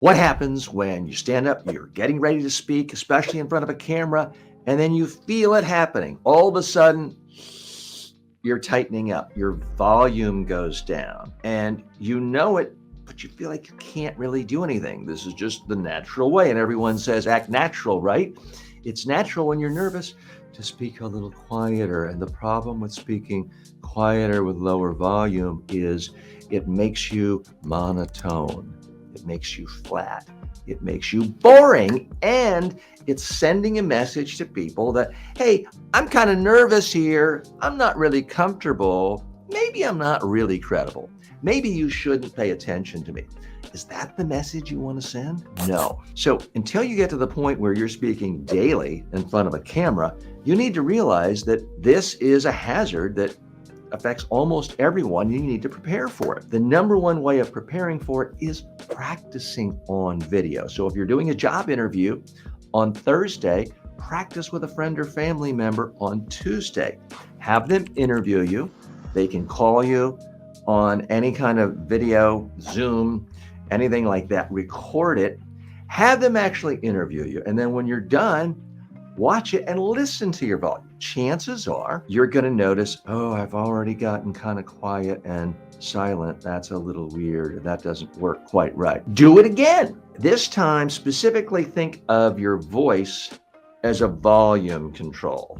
What happens when you stand up, you're getting ready to speak, especially in front of a camera, and then you feel it happening? All of a sudden, you're tightening up, your volume goes down, and you know it, but you feel like you can't really do anything. This is just the natural way. And everyone says, act natural, right? It's natural when you're nervous to speak a little quieter. And the problem with speaking quieter with lower volume is it makes you monotone. It makes you flat. It makes you boring. And it's sending a message to people that, hey, I'm kind of nervous here. I'm not really comfortable. Maybe I'm not really credible. Maybe you shouldn't pay attention to me. Is that the message you want to send? No. So until you get to the point where you're speaking daily in front of a camera, you need to realize that this is a hazard that affects almost everyone. You need to prepare for it. The number one way of preparing for it is practicing on video. So if you're doing a job interview on Thursday, practice with a friend or family member on Tuesday. Have them interview you. They can call you on any kind of video, Zoom, anything like that. Record it. Have them actually interview you. And then when you're done, watch it and listen to your volume. Chances are you're going to notice, oh, I've already gotten kind of quiet and silent. That's a little weird. That doesn't work quite right. Do it again. This time, specifically think of your voice as a volume control.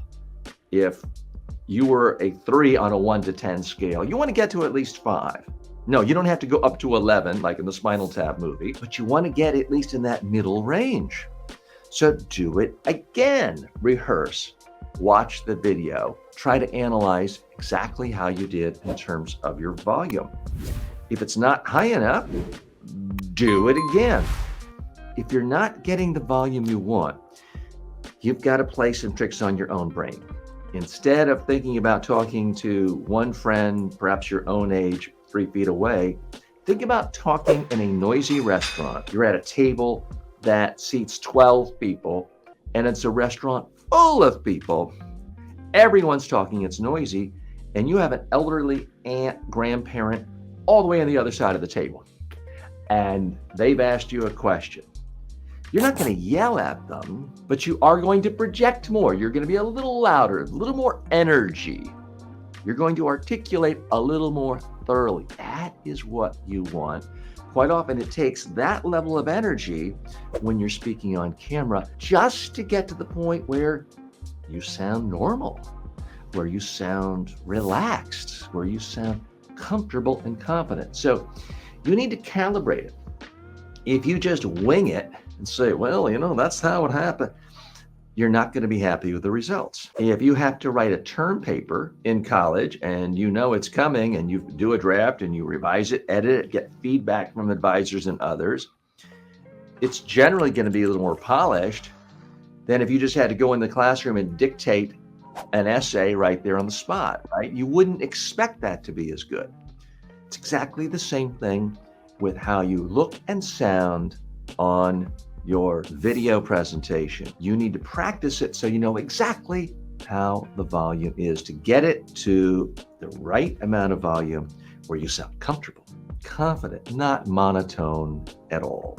If you were a 3 on a 1 to 10 scale, you want to get to at least 5. No, you don't have to go up to 11 like in the Spinal Tap movie, but you want to get at least in that middle range. So do it again. Rehearse, watch the video, try to analyze exactly how you did in terms of your volume. If it's not high enough, do it again. If you're not getting the volume you want, you've got to play some tricks on your own brain. Instead of thinking about talking to one friend, perhaps your own age, 3 feet away, think about talking in a noisy restaurant. You're at a table that seats 12 people, and it's a restaurant full of people. Everyone's talking, it's noisy, and you have an elderly aunt, grandparent, all the way on the other side of the table. And they've asked you a question. You're not going to yell at them, but you are going to project more. You're going to be a little louder, a little more energy. You're going to articulate a little more thoroughly. That is what you want. Quite often it takes that level of energy when you're speaking on camera just to get to the point where you sound normal, where you sound relaxed, where you sound comfortable and confident. So you need to calibrate it. If you just wing it and say, well, that's how it happened, you're not going to be happy with the results. If you have to write a term paper in college and you know it's coming and you do a draft and you revise it, edit it, get feedback from advisors and others, it's generally going to be a little more polished than if you just had to go in the classroom and dictate an essay right there on the spot, right? You wouldn't expect that to be as good. It's exactly the same thing with how you look and sound on your video presentation. You need to practice it so you know exactly how the volume is to get it to the right amount of volume where you sound comfortable, confident, not monotone at all.